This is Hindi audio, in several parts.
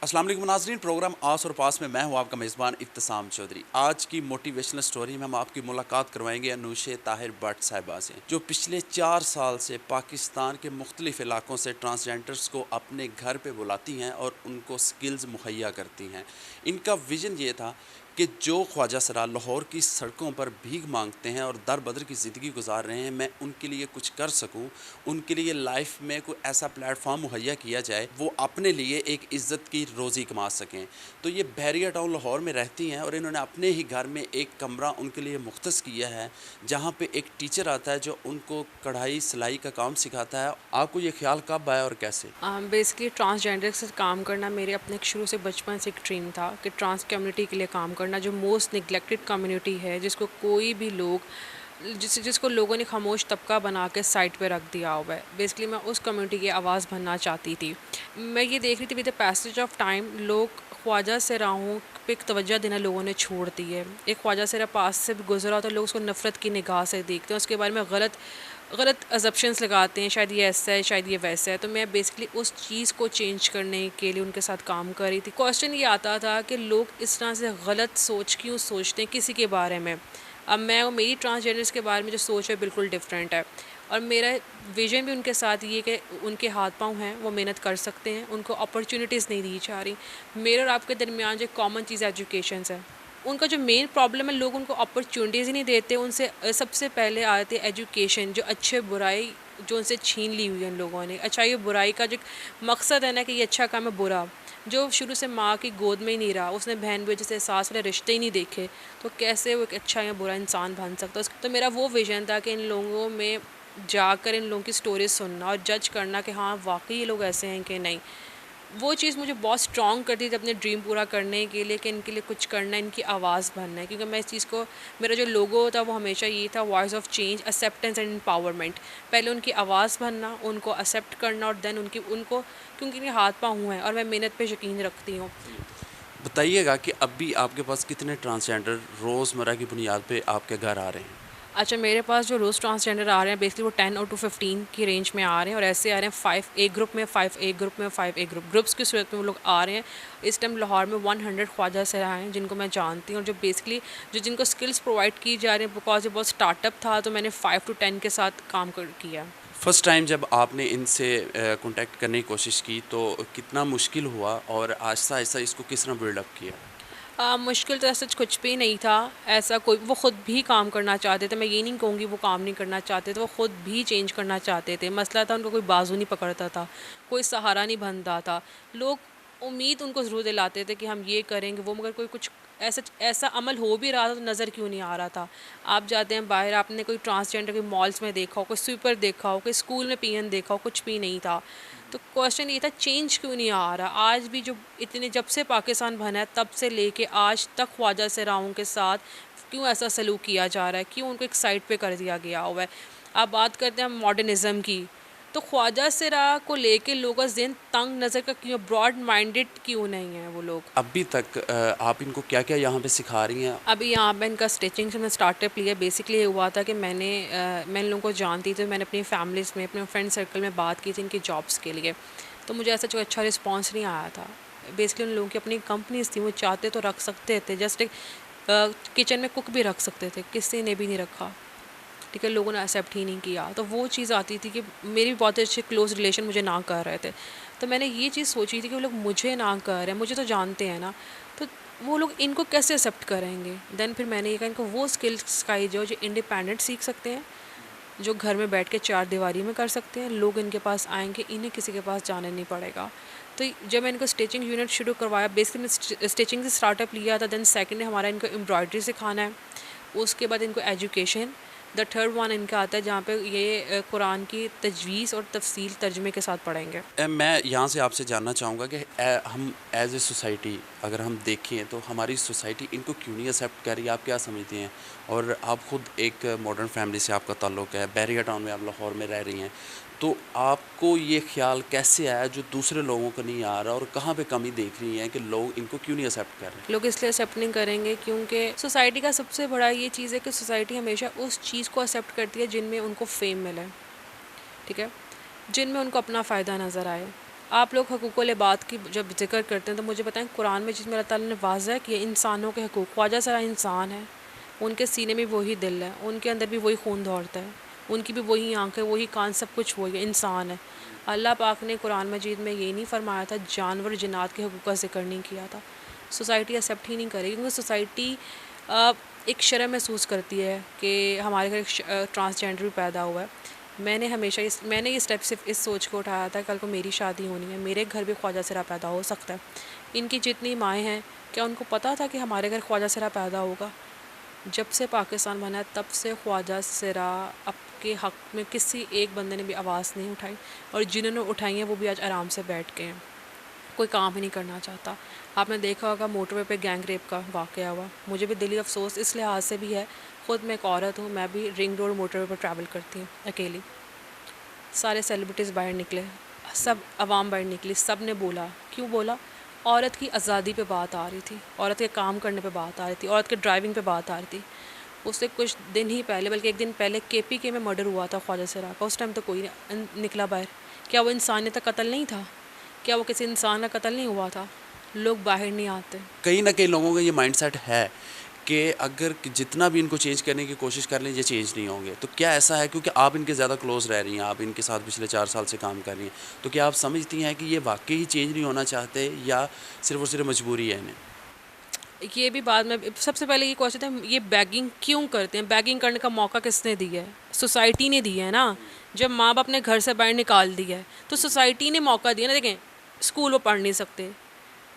अस्सलाम वालेकुम नाज़रीन, प्रोग्राम आस और पास में मैं हूं आपका मेज़बान इब्तिसाम चौधरी। आज की मोटिवेशनल स्टोरी में हम आपकी मुलाकात करवाएंगे अनूशे ताहिर भट्ट साहिबा से, जो पिछले 4 साल से पाकिस्तान के मुख्तलिफ इलाकों से ट्रांसजेंडर्स को अपने घर पे बुलाती हैं और उनको स्किल्स मुहैया करती हैं। इनका विज़न ये था कि जो ख्वाजा सरा लाहौर की सड़कों पर भीख मांगते हैं और दर बदर की ज़िंदगी गुजार रहे हैं, मैं उनके लिए कुछ कर सकूं, उनके लिए लाइफ में कोई ऐसा प्लेटफॉर्म मुहैया किया जाए वो अपने लिए एक इज़्ज़त की रोज़ी कमा सकें। तो ये बहरिया टाउन लाहौर में रहती हैं और इन्होंने अपने ही घर में एक कमरा उनके लिए मुख्तस किया है, जहाँ पे एक टीचर आता है जो उनको कढ़ाई सिलाई का काम सिखाता है। आपको ये ख्याल कब आया और कैसे? बेसिकली ट्रांसजेंडर से काम करना मेरे अपने शुरू से बचपन से एक ड्रीम था कि ट्रांस कम्युनिटी के लिए काम करना, जो मोस्ट निगलेक्टेड कम्युनिटी है, जिसको कोई भी लोग जिसको लोगों ने खामोश तबका बना के साइड पे रख दिया हुआ है। बेसिकली मैं उस कम्युनिटी की आवाज़ बनना चाहती थी। मैं ये देख रही थी with the passage of time लोग ख्वाजा सिराहों पे एक तवज्जो देना लोगों ने छोड़ दी है। एक ख्वाजा सिरा पास से भी गुजरा तो लोग उसको नफ़रत की निगाह से देखते हैं, उसके बारे में गलत अजम्पशंस लगाते हैं, शायद ये ऐसा है, शायद ये वैसा है। तो मैं बेसिकली उस चीज़ को चेंज करने के लिए उनके साथ काम कर रही थी। क्वेश्चन ये आता था कि लोग इस तरह से गलत सोच क्यों सोचते हैं किसी के बारे में। अब मैं और मेरी ट्रांसजेंडर्स के बारे में जो सोच है बिल्कुल डिफरेंट है, और मेरा विजन भी उनके साथ ये कि उनके हाथ पाँव हैं, वो मेहनत कर सकते हैं, उनको अपॉर्चुनिटीज़ नहीं दी जा रही। मेरे और आपके दरमियान जो कॉमन चीज़ एजुकेशन है, उनका जो मेन प्रॉब्लम है, लोग उनको अपॉर्चुनिटीज़ ही नहीं देते। उनसे सबसे पहले आते एजुकेशन, जो अच्छे बुराई जो उनसे छीन ली हुई है इन लोगों ने। अच्छाई और बुराई का जो मकसद है ना कि ये अच्छा काम है, बुरा जो शुरू से माँ की गोद में ही नहीं रहा, उसने बहन भाई जैसे एहसास वाले रिश्ते ही नहीं देखे, तो कैसे वो एक अच्छा या बुरा इंसान बन सकता है। तो मेरा वो विजन था कि इन लोगों में जाकर इन लोगों की स्टोरीज सुनना और जज करना कि हाँ वाकई ये लोग ऐसे हैं कि नहीं। वो चीज़ मुझे बहुत स्ट्रॉन्ग करती थी अपने ड्रीम पूरा करने के लिए कि इनके लिए कुछ करना है, इनकी आवाज़ बनना है। क्योंकि मैं इस चीज़ को, मेरा जो लोगो था वो हमेशा ये था, voice of change, acceptance and empowerment. पहले उनकी आवाज़ बनना, उनको एक्सेप्ट करना, और देन उनको क्योंकि इनके हाथ पाँव हुए हैं और मैं मेहनत पे यकीन रखती हूँ। बताइएगा कि अभी आपके पास कितने ट्रांसजेंडर रोज़मर्रा की बुनियाद पे आपके घर आ रहे हैं? अच्छा, मेरे पास जो रोज़ ट्रांसजेंडर आ रहे हैं बेसिकली वो 10 और टू 15 की रेंज में आ रहे हैं, और ऐसे आ रहे हैं 5 एक ग्रुप में, 5 एक ग्रुप में, 5 एक ग्रुप्स की सूरत में वो लोग आ रहे हैं। इस टाइम लाहौर में 100 ख्वाजा सराह हैं जिनको मैं जानती हूँ, और जो बेसिकली जिनको स्किल्स प्रोवाइड की जा रही हैं, बिकॉज ये बहुत स्टार्टअप था, तो मैंने 5 to 10 के साथ काम किया। फर्स्ट टाइम जब आपने इनसे कॉन्टैक्ट करने की कोशिश की तो कितना मुश्किल हुआ और आहिस्ता-आहिस्ता इसको किस तरह बिल्डअप किया? मुश्किल तो ऐसा कुछ भी नहीं था। ऐसा कोई, वो ख़ुद भी काम करना चाहते थे। मैं ये नहीं कहूँगी वो काम नहीं करना चाहते थे, वो ख़ुद भी चेंज करना चाहते थे। मसला था उनको कोई बाजू नहीं पकड़ता था, कोई सहारा नहीं बनता था। लोग उम्मीद उनको ज़रूर दिलाते थे कि हम ये करेंगे वो, मगर कोई कुछ ऐसा ऐसा अमल हो भी रहा था तो नज़र क्यों नहीं आ रहा था। आप जाते हैं बाहर, आपने कोई ट्रांसजेंडर कोई मॉल्स में देखा हो, कोई स्वीपर देखा हो, कोई स्कूल में पीएन देखा हो, कुछ भी नहीं था। तो क्वेश्चन ये था चेंज क्यों नहीं आ रहा। आज भी जो इतने जब से पाकिस्तान बना है तब से लेके आज तक ख्वाजा सिराहों के साथ क्यों ऐसा सलूक किया जा रहा है, क्यों उनको एक साइड पे कर दिया गया हुआ है। आप बात करते हैं मॉडर्निज़म की, तो ख्वाजा सिरा को लेके लोगों का ज़हन तंग नज़र का क्यों, ब्रॉड माइंडेड क्यों नहीं है वो लोग। अभी तक आप इनको क्या-क्या यहाँ पे सिखा रही हैं? अभी यहाँ पे इनका स्टिचिंग से मैं स्टार्टअप लिया। बेसिकली ये हुआ था कि मैं इन लोगों को जानती थी, मैंने अपनी फैमिलीज़ में, अपने फ्रेंड सर्कल में बात की थी इनकी जॉब्स के लिए, तो मुझे ऐसा कोई अच्छा रिस्पॉन्स नहीं आया था। बेसिकली उन लोगों की अपनी कंपनीज़ थी, वो चाहते तो रख सकते थे, जस्ट एक किचन में कुक भी रख सकते थे, किसी ने भी नहीं रखा। ठीक है, लोगों ने एक्सेप्ट ही नहीं किया। तो वो चीज़ आती थी कि मेरी भी बहुत अच्छे क्लोज़ रिलेशन मुझे ना कर रहे थे। तो मैंने ये चीज़ सोची थी कि वो लोग मुझे ना कर रहे हैं, मुझे तो जानते हैं ना, तो वो लोग इनको कैसे एक्सेप्ट करेंगे। देन फिर मैंने ये कहा इनको वो स्किल्स सिखाई जो इंडिपेंडेंट सीख सकते हैं, जो घर में बैठ के चार दीवारी में कर सकते हैं। लोग इनके पास आएँगे, इन्हें किसी के पास जाना नहीं पड़ेगा। तो जब मैंने इनको स्टिचिंग यूनिट शुरू करवाया, बेसिकली मैं स्टिचिंग से स्टार्टअप लिया था। देन सेकंड हमारा इनको एम्ब्रॉयडरी सिखाना है, उसके बाद इनको एजुकेशन। द थर्ड वन इनका आता है जहाँ पे ये कुरान की तजवीज़ और तफसील तर्जमे के साथ पढ़ेंगे। मैं यहाँ से आपसे जानना चाहूँगा कि हम एज़ ए सोसाइटी अगर हम देखें तो हमारी सोसाइटी इनको क्यों नहीं एक्सेप्ट कर रही है? आप क्या समझती हैं? और आप ख़ुद एक मॉडर्न फैमिली से आपका ताल्लुक़ है, बहरिया टाउन में आप लाहौर में रह रही हैं, तो आपको ये ख़्याल कैसे आया जो दूसरे लोगों को नहीं आ रहा, और कहाँ पे कमी देख रही हैं कि लोग इनको क्यों नहीं एक्सेप्ट कर रहे? लोग इसलिए एक्सेप्ट नहीं करेंगे क्योंकि सोसाइटी का सबसे बड़ा ये चीज़ है कि सोसाइटी हमेशा उस चीज़ को एक्सेप्ट करती है जिनमें उनको फेम मिले, ठीक है, जिनमें उनको अपना फ़ायदा नज़र आए। आप लोग हकूक़ुल इबाद की जब ज़िक्र करते हैं तो मुझे बताएं कुरान में जिसमें अल्लाह ताला ने वाज़ह किया इंसानों के हकूक़। ख्वाजा सरा इंसान है, उनके सीने में वही दिल है, उनके अंदर भी वही खून दौड़ता है, उनकी भी वही आँखें, वही कान, सब कुछ वही है, इंसान है। अल्लाह पाक ने कुरान मजीद में ये नहीं फरमाया था, जानवर जिन्नात के हकूक़ का ज़िक्र नहीं किया था। सोसाइटी एक्सेप्ट ही नहीं करेगी क्योंकि सोसाइटी एक शर्म महसूस करती है कि हमारे घर एक ट्रांसजेंडर भी पैदा हुआ है। मैंने ये स्टेप सिर्फ इस सोच को उठाया था, कल को मेरी शादी होनी है, मेरे घर भी ख्वाजा सिरा पैदा हो सकता है। इनकी जितनी माएँ हैं, क्या उनको पता था कि हमारे घर ख्वाजा सिरा पैदा होगा? जब से पाकिस्तान बना है तब से ख्वाजा सिरा आपके हक़ में किसी एक बंदे ने भी आवाज़ नहीं उठाई, और जिन्होंने उठाई हैं वो भी आज आराम से बैठ के हैं, कोई काम ही नहीं करना चाहता। आपने देखा होगा मोटरवे पे गैंग रेप का वाक़या हुआ, मुझे भी दिली अफसोस इस लिहाज से भी है, ख़ुद मैं एक औरत हूँ, मैं भी रिंग रोड मोटरवे पर ट्रैवल करती हूँ अकेली। सारे सेलिब्रिटीज़ बाहर निकले, सब आवाम बाहर निकली, सब ने बोला। क्यों बोला? औरत की आज़ादी पे बात आ रही थी, औरत के काम करने पे बात आ रही थी, औरत के ड्राइविंग पे बात आ रही थी। उससे कुछ दिन ही पहले, बल्कि एक दिन पहले केपीके में मर्डर हुआ था ख्वाजा सिरा का, उस टाइम तो कोई निकला बाहर। क्या वो इंसानियत का कत्ल नहीं था? क्या वो किसी इंसान का कत्ल नहीं हुआ था? लोग बाहर नहीं आते। कहीं ना कहीं लोगों का ये माइंडसेट है कि अगर जितना भी इनको चेंज करने की कोशिश कर लें ये चेंज नहीं होंगे। तो क्या ऐसा है, क्योंकि आप इनके ज़्यादा क्लोज रह रही हैं, आप इनके साथ पिछले 4 साल से काम कर रही हैं, तो क्या आप समझती हैं कि ये वाकई ही चेंज नहीं होना चाहते या सिर्फ और सिर्फ मजबूरी है इन्हें? ये भी बाद में, सबसे पहले ये क्वेश्चन है, ये बैगिंग क्यों करते हैं? बैगिंग करने का मौका किसने दिया है? सोसाइटी ने दिया है ना। जब माँ बाप ने घर से बाहर निकाल दिया है तो सोसाइटी ने मौका दिया ना। देखें, स्कूल वो पढ़ नहीं सकते,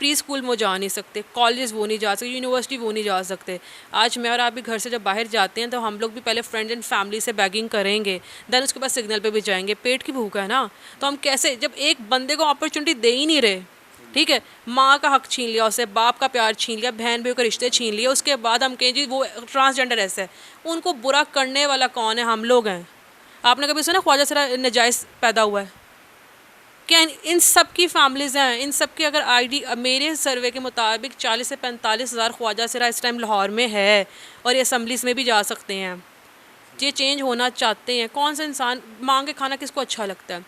प्री स्कूल में वो जा नहीं सकते, कॉलेज वो नहीं जा सकते, यूनिवर्सिटी वो नहीं जा सकते। आज मैं और आप भी घर से जब बाहर जाते हैं तो हम लोग भी पहले फ्रेंड्स एंड फैमिली से बैगिंग करेंगे, देन उसके बाद सिग्नल पे भी जाएंगे। पेट की भूख है ना, तो हम कैसे, जब एक बंदे को अपॉर्चुनिटी दे ही नहीं रहे, ठीक है, माँ का हक छीन लिया उससे, बाप का प्यार छीन लिया, बहन भाई के रिश्ते छीन लिए, उसके बाद हम कहें जी वो ट्रांसजेंडर ऐसा है। उनको बुरा करने वाला कौन है? हम लोग हैं। आपने कभी सुना ख्वाजा सिरा नजायज़ पैदा हुआ है? क्या इन सब की फैमिलीज़ हैं, इन सब की अगर आईडी, मेरे सर्वे के मुताबिक 40 से 45 हज़ार ख्वाजा सिरा इस टाइम लाहौर में है, और ये असम्बलीज़ में भी जा सकते हैं। ये चेंज होना चाहते हैं। कौन सा इंसान मांग के खाना किसको अच्छा लगता है?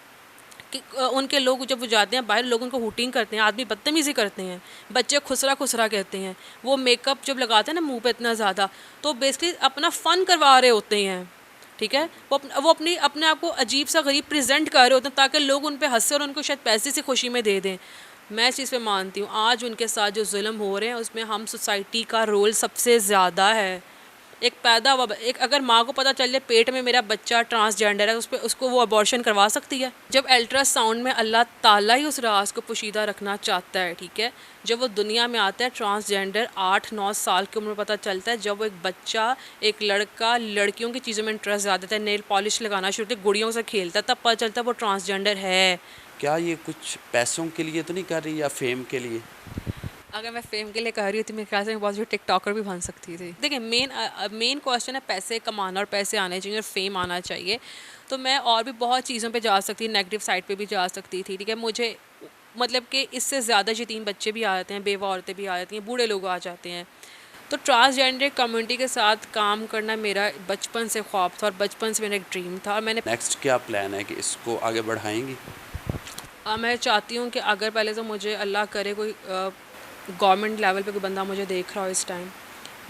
कि उनके लोग जब वो जाते हैं बाहर, लोग उनको हुटिंग करते हैं, आदमी बदतमीज़ी करते हैं, बच्चे खुसरा खुसरा कहते हैं, वो मेकअप जब लगाते हैं ना मुंह पे इतना ज़्यादा, तो बेसिकली अपना फ़न करवा रहे होते हैं, ठीक है। वो अपने आप को अजीब सा गरीब प्रेजेंट कर रहे होते हैं ताकि लोग उन पे हंसे और उनको शायद पैसे से खुशी में दे दें। मैं इस चीज़ पे मानती हूँ, आज उनके साथ जो जुल्म हो रहे हैं उसमें हम सोसाइटी का रोल सबसे ज़्यादा है। एक पैदा हुआ, एक अगर माँ को पता चल जाए पेट में मेरा बच्चा ट्रांसजेंडर है, उसको वो अबॉर्शन करवा सकती है। जब अल्ट्रासाउंड में अल्लाह ताला ही उस राज को पोशीदा रखना चाहता है, ठीक है, जब वो दुनिया में आता है ट्रांसजेंडर 8-9 साल की उम्र में पता चलता है, जब वो एक बच्चा, एक लड़का लड़कियों की चीज़ों में इंटरेस्ट ज़्यादा था, नेल पॉलिश लगाना शुरू करते, गुड़ियों से खेलता है, तब पता चलता है वो ट्रांसजेंडर है। क्या ये कुछ पैसों के लिए तो नहीं कर रही या फेम के लिए? अगर मैं फेम के लिए कह रही हूँ तो मेरे ख्याल से मैं बहुत जो टिकटॉकर भी बन सकती थी। देखिए, मेन क्वेश्चन है पैसे कमाना, और पैसे आने चाहिए और फेम आना चाहिए। तो मैं और भी बहुत चीज़ों पे जा सकती, नेगेटिव साइड पे भी जा सकती थी, ठीक है। मुझे मतलब कि इससे ज़्यादा यतीम बच्चे भी आ जाते हैं, बेवा औरतें भी आ जाती हैं, बूढ़े लोग आ जाते हैं। तो ट्रांसजेंडर कम्युनिटी के साथ काम करना मेरा बचपन से ख्वाब था और बचपन से मेरा एक ड्रीम था, और मैंने नेक्स्ट क्या प्लान है कि इसको आगे बढ़ाएंगी? मैं चाहती हूँ कि अगर पहले तो मुझे अल्लाह करे कोई गवर्नमेंट लेवल पे कोई बंदा मुझे देख रहा हो इस टाइम,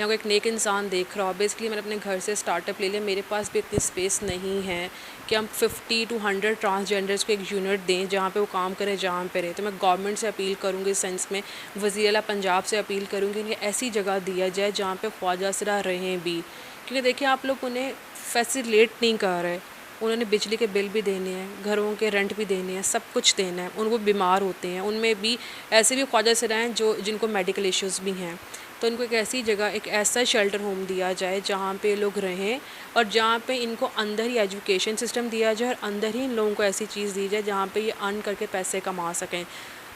या कोई एक नेक इंसान देख रहा हो। बेसिकली मैंने अपने घर से स्टार्टअप ले लिया, मेरे पास भी इतनी स्पेस नहीं है कि हम 50 to 100 ट्रांसजेंडर्स को एक यूनिट दें जहाँ पे वो काम करें, जहाँ पे रहे। तो मैं गवर्नमेंट से अपील करूँगी, इस सेंस में वज़ीर आला पंजाब से अपील करूँगी कि ऐसी जगह दिया जाए जहाँ पे ख्वाजा सिरा रहें भी, क्योंकि देखिए आप लोग उन्हें फैसिलेट नहीं कर रहे। उन्होंने बिजली के बिल भी देने हैं, घरों के रेंट भी देने हैं, सब कुछ देना है। उनको बीमार होते हैं, उनमें भी ऐसे भी ख्वाजा सिरा हैं जिनको मेडिकल इश्यूज़ भी हैं। तो इनको एक ऐसी जगह, एक ऐसा शेल्टर होम दिया जाए जहाँ पे लोग रहें, और जहाँ पे इनको अंदर ही एजुकेशन सिस्टम दिया जाए, और अंदर ही इन लोगों को ऐसी चीज़ दी जाए जहाँ पे ये अर्न करके पैसे कमा सकें।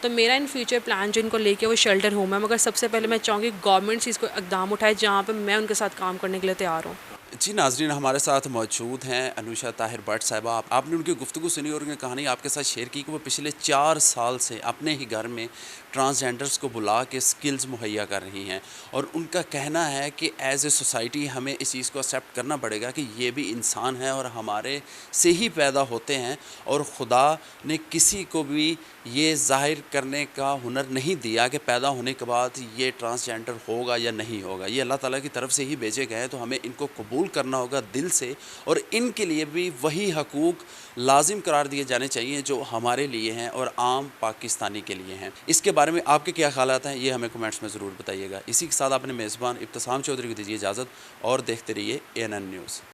तो मेरा इन फ्यूचर प्लान जो इनको लेके वो शेल्टर होम है, मगर सबसे पहले मैं चाहूँगी गवर्नमेंट से इसको इकदाम उठाए जहाँ पे मैं उनके साथ काम करने के लिए तैयार हूँ। जी नाज़रीन, हमारे साथ मौजूद हैं अनुषा ताहिर भट्ट साहिबा। आपने उनकी गुफ्तगू सुनी और उनकी कहानी आपके साथ शेयर की कि वो पिछले 4 साल से अपने ही घर में ट्रांसजेंडर्स को बुला के स्किल्स मुहैया कर रही हैं और उनका कहना है कि एज़ ए सोसाइटी हमें इस चीज़ को एक्सेप्ट करना पड़ेगा कि ये भी इंसान है और हमारे से ही पैदा होते हैं और खुदा ने किसी को भी ये ज़ाहिर करने का हुनर नहीं दिया कि पैदा होने के बाद ये ट्रांसजेंडर होगा या नहीं होगा। ये अल्लाह ताला की तरफ से ही भेजे गए हैं, तो हमें इनको कबूल करना होगा दिल से और इनके लिए भी वही हकूक़ लाज़िम करार दिए जाने चाहिए जो हमारे लिए हैं और आम पाकिस्तानी के लिए हैं। इसके बारे में आपके क्या ख़यालात हैं, ये हमें कमेंट्स में ज़रूर बताइएगा। इसी के साथ अपने मेज़बान इब्तिसाम चौधरी को दीजिए इजाज़त और देखते रहिए ANN न्यूज़।